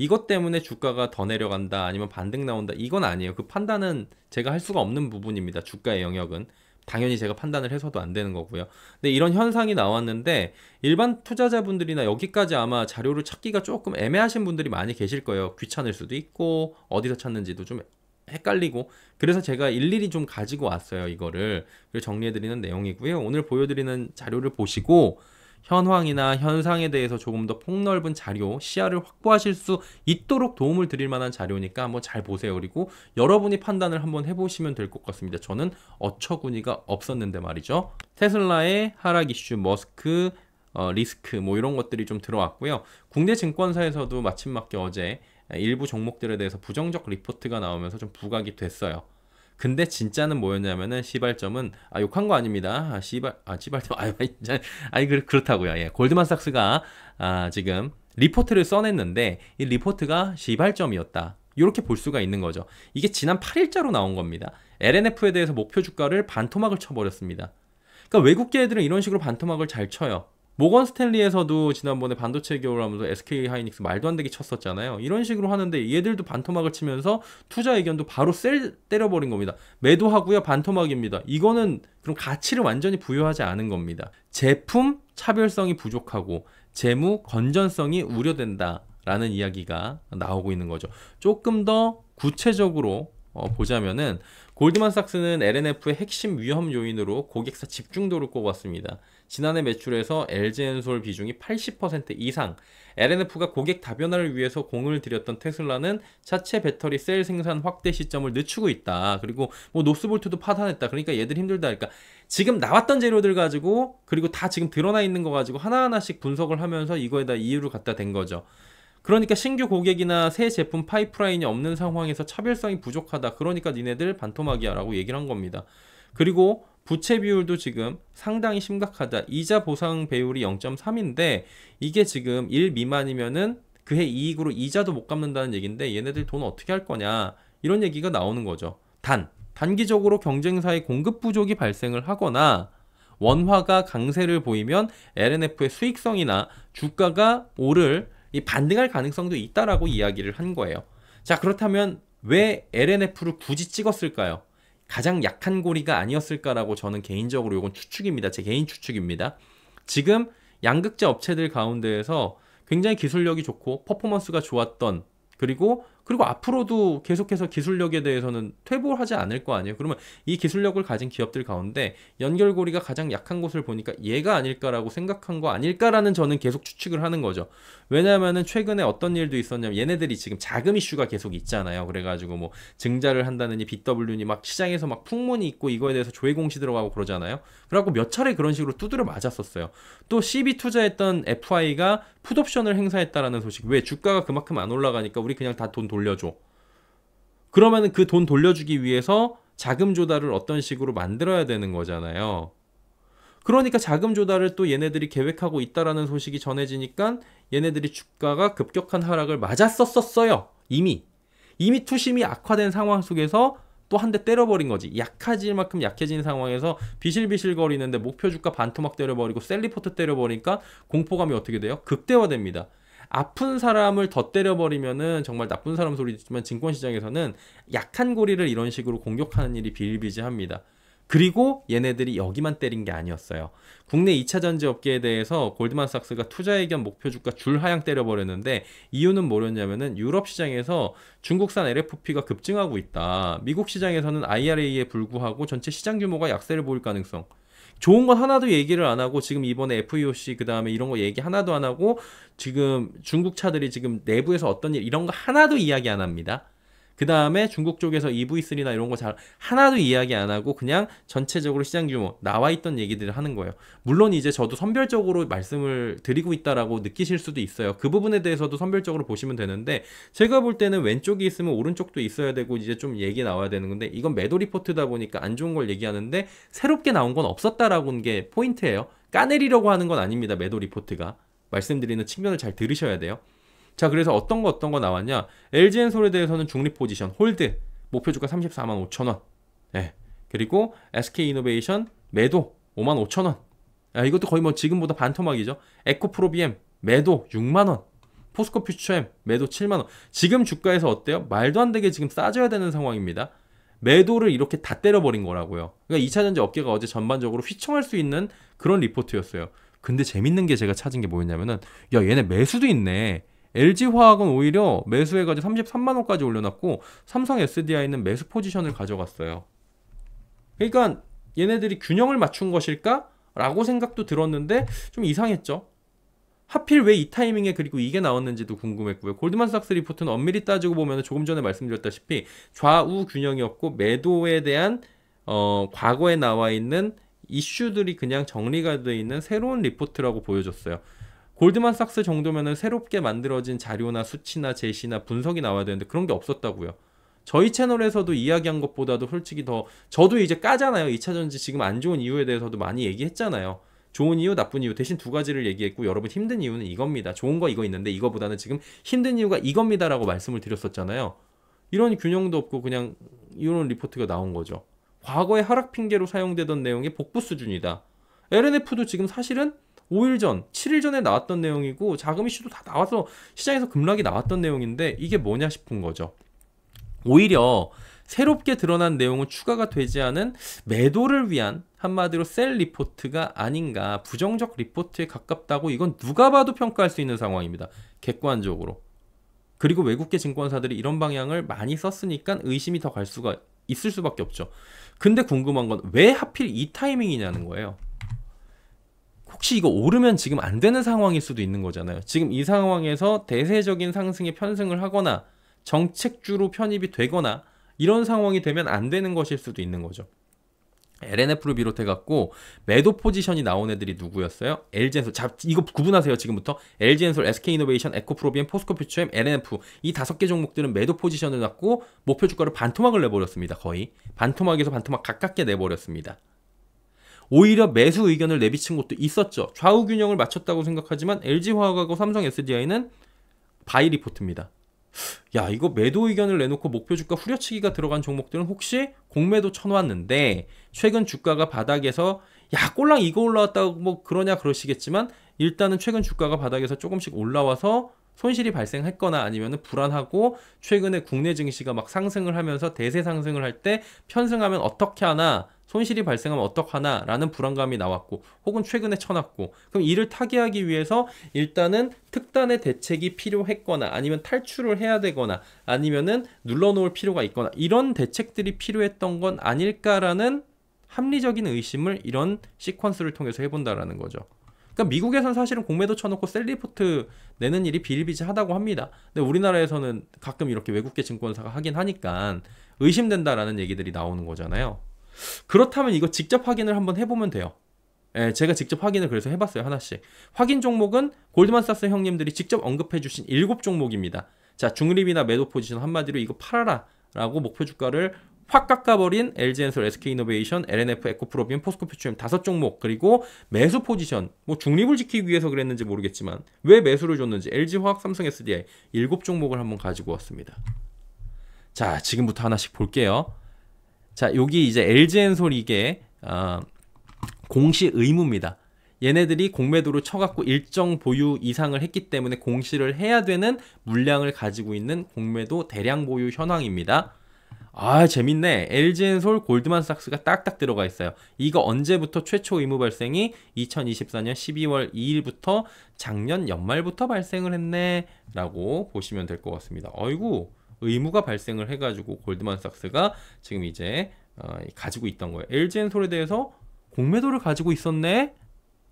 이것 때문에 주가가 더 내려간다 아니면 반등 나온다 이건 아니에요. 그 판단은 제가 할 수가 없는 부분입니다. 주가의 영역은 당연히 제가 판단을 해서도 안 되는 거고요. 근데 이런 현상이 나왔는데 일반 투자자분들이나 여기까지 아마 자료를 찾기가 조금 애매하신 분들이 많이 계실 거예요. 귀찮을 수도 있고 어디서 찾는지도 좀 헷갈리고, 그래서 제가 일일이 좀 가지고 왔어요. 이거를 정리해드리는 내용이고요. 오늘 보여드리는 자료를 보시고 현황이나 현상에 대해서 조금 더 폭넓은 자료, 시야를 확보하실 수 있도록 도움을 드릴 만한 자료니까 한번 잘 보세요. 그리고 여러분이 판단을 한번 해보시면 될 것 같습니다. 저는 어처구니가 없었는데 말이죠. 테슬라의 하락 이슈, 머스크, 리스크 뭐 이런 것들이 좀 들어왔고요. 국내 증권사에서도 마침 맞게 어제 일부 종목들에 대해서 부정적 리포트가 나오면서 좀 부각이 됐어요. 근데 진짜는 뭐였냐면은 시발점은 욕한 거 아닙니다. 시발점 아니 그렇다고요. 예. 골드만삭스가 지금 리포트를 써냈는데 이 리포트가 시발점이었다. 이렇게 볼 수가 있는 거죠. 이게 지난 8일자로 나온 겁니다. LNF에 대해서 목표 주가를 반토막을 쳐버렸습니다. 그러니까 외국계 애들은 이런 식으로 반토막을 잘 쳐요. 모건 스탠리에서도 지난번에 반도체 겨울 하면서 SK 하이닉스 말도 안 되게 쳤었잖아요. 이런 식으로 하는데 얘들도 반토막을 치면서 투자 의견도 바로 셀 때려버린 겁니다. 매도하고요, 반토막입니다. 이거는 그럼 가치를 완전히 부여하지 않은 겁니다. 제품 차별성이 부족하고 재무 건전성이 우려된다라는 이야기가 나오고 있는 거죠. 조금 더 구체적으로 보자면은 골드만삭스는 LNF의 핵심 위험 요인으로 고객사 집중도를 꼽았습니다. 지난해 매출에서 LG엔솔 비중이 80% 이상, LNF가 고객 다변화를 위해서 공을 들였던 테슬라는 차체 배터리 셀 생산 확대 시점을 늦추고 있다. 그리고 뭐 노스볼트도 파산했다. 그러니까 얘들 힘들다. 그러니까 지금 나왔던 재료들 가지고 그리고 다 지금 드러나 있는 거 가지고 하나하나씩 분석을 하면서 이거에다 이유를 갖다 댄 거죠. 그러니까 신규 고객이나 새 제품 파이프라인이 없는 상황에서 차별성이 부족하다. 그러니까 니네들 반토막이야 라고 얘기를 한 겁니다. 그리고 부채 비율도 지금 상당히 심각하다. 이자 보상 배율이 0.3인데 이게 지금 1 미만이면은 그해 이익으로 이자도 못 갚는다는 얘기인데 얘네들 돈 어떻게 할 거냐 이런 얘기가 나오는 거죠. 단기적으로 경쟁사의 공급 부족이 발생을 하거나 원화가 강세를 보이면 LNF의 수익성이나 주가가 오를 반등할 가능성도 있다라고 이야기를 한 거예요. 자, 그렇다면 왜 LNF를 굳이 찍었을까요? 가장 약한 고리가 아니었을까라고 저는 개인적으로 이건 추측입니다. 제 개인 추측입니다. 지금 양극재 업체들 가운데에서 굉장히 기술력이 좋고 퍼포먼스가 좋았던 그리고 앞으로도 계속해서 기술력에 대해서는 퇴보를 하지 않을 거 아니에요. 그러면 이 기술력을 가진 기업들 가운데 연결고리가 가장 약한 곳을 보니까 얘가 아닐까라고 생각한 거 아닐까라는 저는 계속 추측을 하는 거죠. 왜냐하면은 최근에 어떤 일도 있었냐면 얘네들이 지금 자금 이슈가 계속 있잖아요. 그래가지고 뭐 증자를 한다느니 BW니 막 시장에서 막 풍문이 있고 이거에 대해서 조회 공시 들어가고 그러잖아요. 그래갖고 몇 차례 그런 식으로 두드려 맞았었어요. 또 CB 투자했던 FI가 풋옵션을 행사했다라는 소식. 왜? 주가가 그만큼 안 올라가니까 우리 그냥 다 돈 돌려줘. 그러면은 그 돈 돌려주기 위해서 자금 조달을 어떤 식으로 만들어야 되는 거잖아요. 그러니까 자금 조달을 또 얘네들이 계획하고 있다라는 소식이 전해지니까 얘네들이 주가가 급격한 하락을 맞았었어요. 이미 투심이 악화된 상황 속에서 또 한 대 때려버린 거지. 약해질 만큼 약해진 상황에서 비실비실 거리는데 목표 주가 반토막 때려버리고 셀리포트 때려버리니까 공포감이 어떻게 돼요? 극대화됩니다. 아픈 사람을 더 때려버리면은 정말 나쁜 사람 소리지만 증권시장에서는 약한 고리를 이런 식으로 공격하는 일이 비일비재합니다. 그리고 얘네들이 여기만 때린 게 아니었어요. 국내 2차 전지 업계에 대해서 골드만삭스가 투자 의견 목표 주가 줄 하향 때려버렸는데 이유는 뭐였냐면은 유럽 시장에서 중국산 LFP가 급증하고 있다. 미국 시장에서는 IRA에 불구하고 전체 시장 규모가 약세를 보일 가능성. 좋은 건 하나도 얘기를 안 하고 지금 이번에 FEOC 그 다음에 이런 거 얘기 하나도 안 하고 지금 중국 차들이 지금 내부에서 어떤 일 이런 거 하나도 이야기 안 합니다. 그 다음에 중국 쪽에서 EV3나 이런 거 잘 하나도 이야기 안 하고 그냥 전체적으로 시장 규모 나와 있던 얘기들을 하는 거예요. 물론 이제 저도 선별적으로 말씀을 드리고 있다라고 느끼실 수도 있어요. 그 부분에 대해서도 선별적으로 보시면 되는데 제가 볼 때는 왼쪽이 있으면 오른쪽도 있어야 되고 이제 좀 얘기 나와야 되는 건데 이건 매도 리포트다 보니까 안 좋은 걸 얘기하는데 새롭게 나온 건 없었다라는 게 포인트예요. 까내리려고 하는 건 아닙니다. 매도 리포트가. 말씀드리는 측면을 잘 들으셔야 돼요. 자, 그래서 어떤 거 나왔냐? LG엔솔에 대해서는 중립 포지션, 홀드, 목표 주가 34만 5천 원. 네. 그리고 SK이노베이션 매도 5만 5천 원. 이것도 거의 뭐 지금보다 반토막이죠. 에코프로비엠 매도 6만 원. 포스코 퓨처엠 매도 7만원. 지금 주가에서 어때요? 말도 안 되게 지금 싸져야 되는 상황입니다. 매도를 이렇게 다 때려버린 거라고요. 그러니까 2차전지 업계가 어제 전반적으로 휘청할 수 있는 그런 리포트였어요. 근데 재밌는 게 제가 찾은 게 뭐였냐면은 야 얘네 매수도 있네. LG화학은 오히려 매수해가지고 33만원까지 올려놨고 삼성 SDI는 매수 포지션을 가져갔어요. 그러니까 얘네들이 균형을 맞춘 것일까? 라고 생각도 들었는데 좀 이상했죠. 하필 왜 이 타이밍에 그리고 이게 나왔는지도 궁금했고요. 골드만삭스 리포트는 엄밀히 따지고 보면 조금 전에 말씀드렸다시피 좌우 균형이었고 매도에 대한 과거에 나와 있는 이슈들이 그냥 정리가 되어 있는 새로운 리포트라고 보여줬어요. 골드만삭스 정도면은 새롭게 만들어진 자료나 수치나 제시나 분석이 나와야 되는데 그런 게 없었다고요. 저희 채널에서도 이야기한 것보다도 솔직히 더 저도 이제 까잖아요. 2차전지 지금 안 좋은 이유에 대해서도 많이 얘기했잖아요. 좋은 이유, 나쁜 이유 대신 두 가지를 얘기했고 여러분 힘든 이유는 이겁니다. 좋은 거 이거 있는데 이거보다는 지금 힘든 이유가 이겁니다라고 말씀을 드렸었잖아요. 이런 균형도 없고 그냥 이런 리포트가 나온 거죠. 과거의 하락 핑계로 사용되던 내용의 복부 수준이다. LNF도 지금 사실은 5일 전, 7일 전에 나왔던 내용이고 자금 이슈도 다 나와서 시장에서 급락이 나왔던 내용인데 이게 뭐냐 싶은 거죠. 오히려 새롭게 드러난 내용은 추가가 되지 않은 매도를 위한 한마디로 셀 리포트가 아닌가, 부정적 리포트에 가깝다고 이건 누가 봐도 평가할 수 있는 상황입니다. 객관적으로. 그리고 외국계 증권사들이 이런 방향을 많이 썼으니까 의심이 더 갈 수가 있을 수밖에 없죠. 근데 궁금한 건 왜 하필 이 타이밍이냐는 거예요. 혹시 이거 오르면 지금 안 되는 상황일 수도 있는 거잖아요. 지금 이 상황에서 대세적인 상승에 편승을 하거나 정책주로 편입이 되거나 이런 상황이 되면 안 되는 것일 수도 있는 거죠. LNF를 비롯해갖고 매도 포지션이 나온 애들이 누구였어요? LG엔솔. 자, 이거 구분하세요. 지금부터 LG엔솔, SK이노베이션, 에코프로비엠, 포스코퓨처엠, LNF 이 5개 종목들은 매도 포지션을 갖고 목표 주가를 반토막을 내버렸습니다. 거의 반토막에서 반토막 가깝게 내버렸습니다. 오히려 매수 의견을 내비친 곳도 있었죠. 좌우 균형을 맞췄다고 생각하지만 LG화학하고 삼성 SDI는 바이 리포트입니다. 야 이거 매도 의견을 내놓고 목표 주가 후려치기가 들어간 종목들은 혹시 공매도 쳐놨는데 최근 주가가 바닥에서 야 꼴랑 이거 올라왔다고 뭐 그러냐 그러시겠지만 일단은 최근 주가가 바닥에서 조금씩 올라와서 손실이 발생했거나 아니면 불안하고 최근에 국내 증시가 막 상승을 하면서 대세 상승을 할 때 편승하면 어떻게 하나 손실이 발생하면 어떡하나 라는 불안감이 나왔고 혹은 최근에 쳐놨고 그럼 이를 타개하기 위해서 일단은 특단의 대책이 필요했거나 아니면 탈출을 해야 되거나 아니면은 눌러놓을 필요가 있거나 이런 대책들이 필요했던 건 아닐까라는 합리적인 의심을 이런 시퀀스를 통해서 해본다라는 거죠. 그러니까 미국에서는 사실은 공매도 쳐놓고 셀리포트 내는 일이 비일비재하다고 합니다. 근데 우리나라에서는 가끔 이렇게 외국계 증권사가 하긴 하니까 의심된다라는 얘기들이 나오는 거잖아요. 그렇다면 이거 직접 확인을 한번 해보면 돼요. 예, 제가 직접 확인을 그래서 해봤어요. 하나씩. 확인 종목은 골드만삭스 형님들이 직접 언급해주신 7종목입니다. 자, 중립이나 매도 포지션 한마디로 이거 팔아라 라고 목표 주가를 확 깎아버린 LG엔솔, SK이노베이션, LNF, 에코프로비엠, 포스코퓨처엠 5종목 그리고 매수 포지션 뭐 중립을 지키기 위해서 그랬는지 모르겠지만 왜 매수를 줬는지 LG화학, 삼성 SDI 7종목을 한번 가지고 왔습니다. 자, 지금부터 하나씩 볼게요. 자, 여기 이제 LG엔솔 이게 공시 의무입니다. 얘네들이 공매도를 쳐갖고 일정 보유 이상을 했기 때문에 공시를 해야 되는 물량을 가지고 있는 공매도 대량 보유 현황입니다. 아 재밌네. LG엔솔 골드만삭스가 딱딱 들어가 있어요. 이거 언제부터 최초 의무 발생이 2024년 12월 2일부터 작년 연말부터 발생을 했네 라고 보시면 될 것 같습니다. 어이구 의무가 발생을 해가지고 골드만삭스가 지금 이제 가지고 있던 거예요. LG엔솔에 대해서 공매도를 가지고 있었네.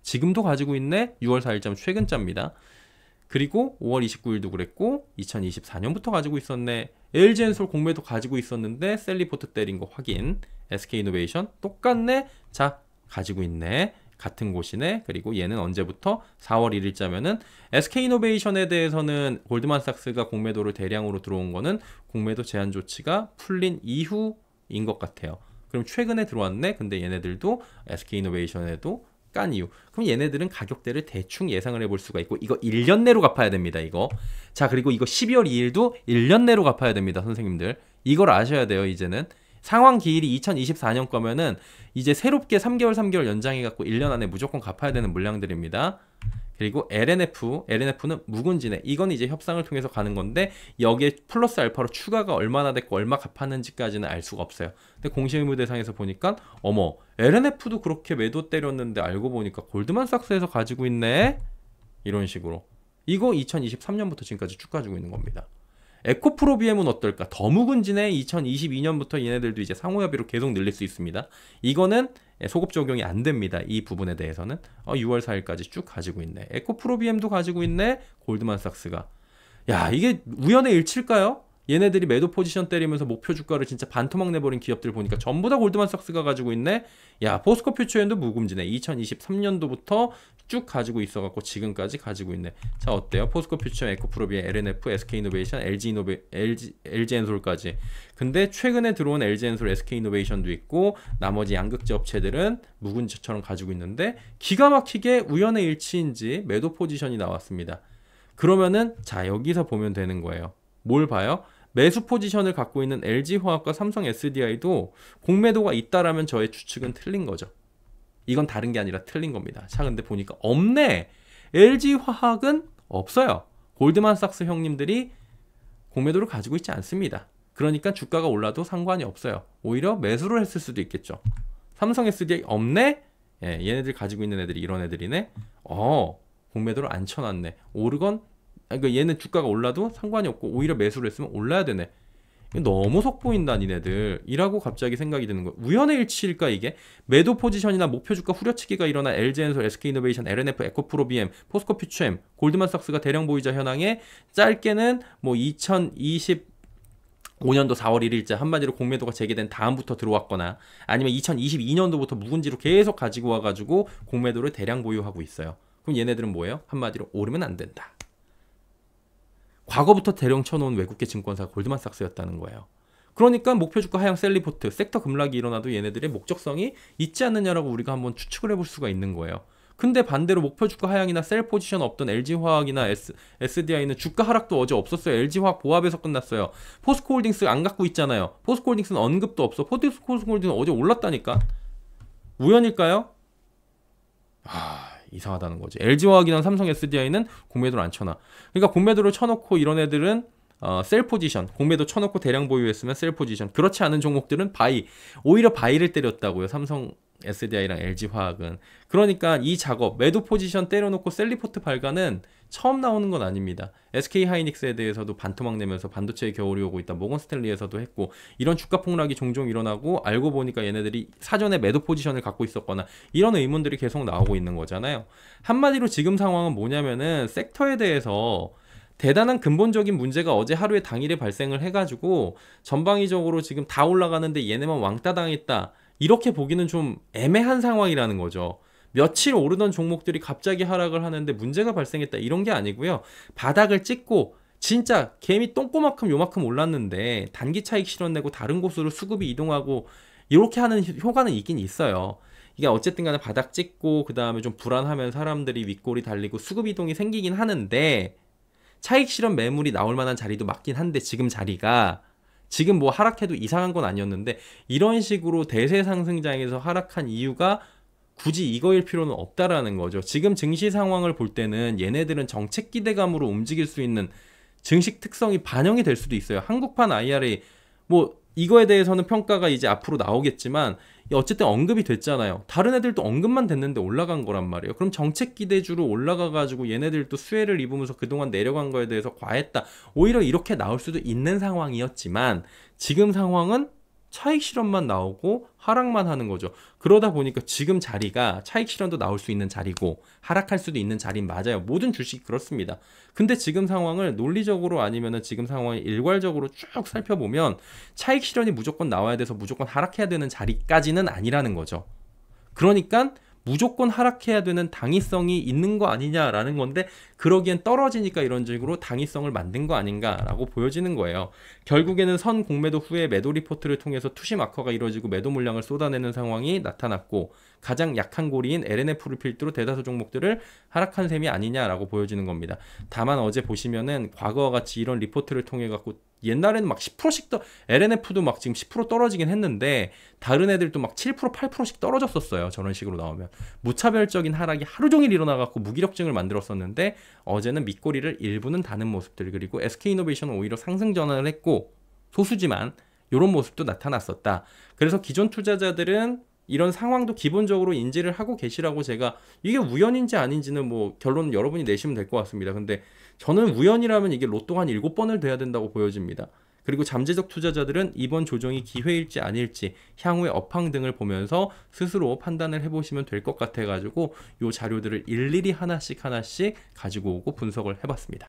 지금도 가지고 있네. 6월 4일자 최근자입니다. 그리고 5월 29일도 그랬고 2024년부터 가지고 있었네. LG엔솔 공매도 가지고 있었는데 셀리포트 때린 거 확인. SK이노베이션 똑같네. 자 가지고 있네. 같은 곳이네. 그리고 얘는 언제부터? 4월 1일자면은 SK이노베이션에 대해서는 골드만삭스가 공매도를 대량으로 들어온 거는 공매도 제한 조치가 풀린 이후인 것 같아요. 그럼 최근에 들어왔네. 근데 얘네들도 SK이노베이션에도 깐 이유. 그럼 얘네들은 가격대를 대충 예상을 해볼 수가 있고 이거 1년 내로 갚아야 됩니다. 이거. 자 그리고 이거 12월 2일도 1년 내로 갚아야 됩니다. 선생님들. 이걸 아셔야 돼요. 이제는. 상환 기일이 2024년 거면은 이제 새롭게 3개월 연장해 갖고 1년 안에 무조건 갚아야 되는 물량들입니다. 그리고 LNF는 묵은지네. 이건 이제 협상을 통해서 가는 건데 여기에 플러스 알파로 추가가 얼마나 됐고 얼마 갚았는지까지는 알 수가 없어요. 근데 공시의무 대상에서 보니까 어머 LNF도 그렇게 매도 때렸는데 알고 보니까 골드만삭스에서 가지고 있네. 이런 식으로. 이거 2023년부터 지금까지 쭉 가지고 있는 겁니다. 에코프로비엠은 어떨까? 더 묵은지네. 2022년부터 얘네들도 이제 상호협의로 계속 늘릴 수 있습니다. 이거는 소급 적용이 안 됩니다. 이 부분에 대해서는 6월 4일까지 쭉 가지고 있네. 에코프로비엠도 가지고 있네. 골드만삭스가. 야, 이게 우연의 일치일까요? 얘네들이 매도 포지션 때리면서 목표 주가를 진짜 반토막 내버린 기업들 보니까 전부 다 골드만삭스가 가지고 있네. 야, 포스코 퓨처엔도 묵은지네. 2023년도부터 쭉 가지고 있어갖고 지금까지 가지고 있네. 자, 어때요? 포스코 퓨처, 에코프로비엠, LNF, SK이노베이션, LG엔솔까지. 근데 최근에 들어온 LG엔솔, SK이노베이션도 있고 나머지 양극재 업체들은 묵은지처럼 가지고 있는데 기가 막히게 우연의 일치인지 매도 포지션이 나왔습니다. 그러면은 자, 여기서 보면 되는 거예요. 뭘 봐요? 매수 포지션을 갖고 있는 LG화학과 삼성 SDI도 공매도가 있다라면 저의 추측은 틀린 거죠. 이건 다른 게 아니라 틀린 겁니다. 자, 근데 보니까 없네. LG화학은 없어요. 골드만삭스 형님들이 공매도를 가지고 있지 않습니다. 그러니까 주가가 올라도 상관이 없어요. 오히려 매수를 했을 수도 있겠죠. 삼성 SDI 없네? 예, 얘네들 가지고 있는 애들이 이런 애들이네. 공매도를 안 쳐놨네. 오르건 그러니까 얘는 주가가 올라도 상관이 없고 오히려 매수를 했으면 올라야 되네. 너무 속보인다 니네들 이라고 갑자기 생각이 드는 거예요. 우연의 일치일까 이게? 매도 포지션이나 목표 주가 후려치기가 일어나 LG엔솔, SK이노베이션, LNF, 에코프로비엠, 포스코 퓨처엠, 골드만삭스가 대량 보유자 현황에 짧게는 뭐 2025년도 4월 1일자 한마디로 공매도가 재개된 다음부터 들어왔거나 아니면 2022년도부터 묵은지로 계속 가지고 와가지고 공매도를 대량 보유하고 있어요. 그럼 얘네들은 뭐예요? 한마디로 오르면 안 된다. 과거부터 대령 쳐놓은 외국계 증권사가 골드만삭스였다는 거예요. 그러니까 목표 주가 하향 셀리포트, 섹터 급락이 일어나도 얘네들의 목적성이 있지 않느냐라고 우리가 한번 추측을 해볼 수가 있는 거예요. 근데 반대로 목표 주가 하향이나 셀 포지션 없던 LG화학이나 SDI는 주가 하락도 어제 없었어요. LG화학 보합에서 끝났어요. 포스코홀딩스 안 갖고 있잖아요. 포스코홀딩스는 언급도 없어. 포스코홀딩스는 어제 올랐다니까. 우연일까요? 이상하다는 거지. LG화학이나 삼성 SDI는 공매도를 안 쳐놔. 그러니까 공매도를 쳐놓고 이런 애들은 셀 포지션, 공매도 쳐놓고 대량 보유했으면 셀 포지션. 그렇지 않은 종목들은 바이. 오히려 바이를 때렸다고요. 삼성 SDI랑 LG화학은. 그러니까 이 작업, 매도 포지션 때려놓고 셀리포트 발간은 처음 나오는 건 아닙니다. SK하이닉스에 대해서도 반토막 내면서 반도체의 겨울이 오고 있다. 모건스탠리에서도 했고 이런 주가 폭락이 종종 일어나고 알고 보니까 얘네들이 사전에 매도 포지션을 갖고 있었거나 이런 의문들이 계속 나오고 있는 거잖아요. 한마디로 지금 상황은 뭐냐면은 섹터에 대해서 대단한 근본적인 문제가 어제 하루에 당일에 발생을 해가지고 전방위적으로 지금 다 올라가는데 얘네만 왕따 당했다. 이렇게 보기는 좀 애매한 상황이라는 거죠. 며칠 오르던 종목들이 갑자기 하락을 하는데 문제가 발생했다 이런 게 아니고요. 바닥을 찍고 진짜 개미 똥꼬만큼 요만큼 올랐는데 단기 차익 실현내고 다른 곳으로 수급이 이동하고 이렇게 하는 효과는 있긴 있어요. 이게 어쨌든 간에 바닥 찍고 그 다음에 좀 불안하면 사람들이 윗골이 달리고 수급 이동이 생기긴 하는데 차익 실현 매물이 나올 만한 자리도 맞긴 한데 지금 자리가 지금 뭐 하락해도 이상한 건 아니었는데 이런 식으로 대세 상승장에서 하락한 이유가 굳이 이거일 필요는 없다라는 거죠. 지금 증시 상황을 볼 때는 얘네들은 정책 기대감으로 움직일 수 있는 증식 특성이 반영이 될 수도 있어요. 한국판 IRA 뭐 이거에 대해서는 평가가 이제 앞으로 나오겠지만 어쨌든 언급이 됐잖아요. 다른 애들도 언급만 됐는데 올라간 거란 말이에요. 그럼 정책 기대주로 올라가가지고 얘네들도 수혜를 입으면서 그동안 내려간 거에 대해서 과했다. 오히려 이렇게 나올 수도 있는 상황이었지만 지금 상황은 차익 실현만 나오고 하락만 하는 거죠. 그러다 보니까 지금 자리가 차익 실현도 나올 수 있는 자리고 하락할 수도 있는 자리는 맞아요. 모든 주식이 그렇습니다. 근데 지금 상황을 논리적으로 아니면은 지금 상황을 일괄적으로 쭉 살펴보면 차익 실현이 무조건 나와야 돼서 무조건 하락해야 되는 자리까지는 아니라는 거죠. 그러니까 무조건 하락해야 되는 당위성이 있는 거 아니냐라는 건데 그러기엔 떨어지니까 이런 식으로 당위성을 만든 거 아닌가라고 보여지는 거예요. 결국에는 선 공매도 후에 매도 리포트를 통해서 투시 마커가 이루어지고 매도 물량을 쏟아내는 상황이 나타났고 가장 약한 고리인 LNF를 필두로 대다수 종목들을 하락한 셈이 아니냐라고 보여지는 겁니다. 다만 어제 보시면은 과거와 같이 이런 리포트를 통해 갖고 옛날에는 막 10%씩 LNF도 막 지금 10% 떨어지긴 했는데 다른 애들도 막 7%, 8%씩 떨어졌었어요. 저런 식으로 나오면 무차별적인 하락이 하루 종일 일어나갖고 무기력증을 만들었었는데 어제는 밑꼬리를 일부는 다는 모습들, 그리고 SK이노베이션은 오히려 상승 전환을 했고 소수지만 이런 모습도 나타났었다. 그래서 기존 투자자들은 이런 상황도 기본적으로 인지를 하고 계시라고, 제가 이게 우연인지 아닌지는 뭐 결론은 여러분이 내시면 될 것 같습니다. 근데 저는 우연이라면 이게 로또가 한 7번을 돼야 된다고 보여집니다. 그리고 잠재적 투자자들은 이번 조정이 기회일지 아닐지 향후의 업황 등을 보면서 스스로 판단을 해보시면 될 것 같아가지고 이 자료들을 일일이 하나씩 가지고 오고 분석을 해봤습니다.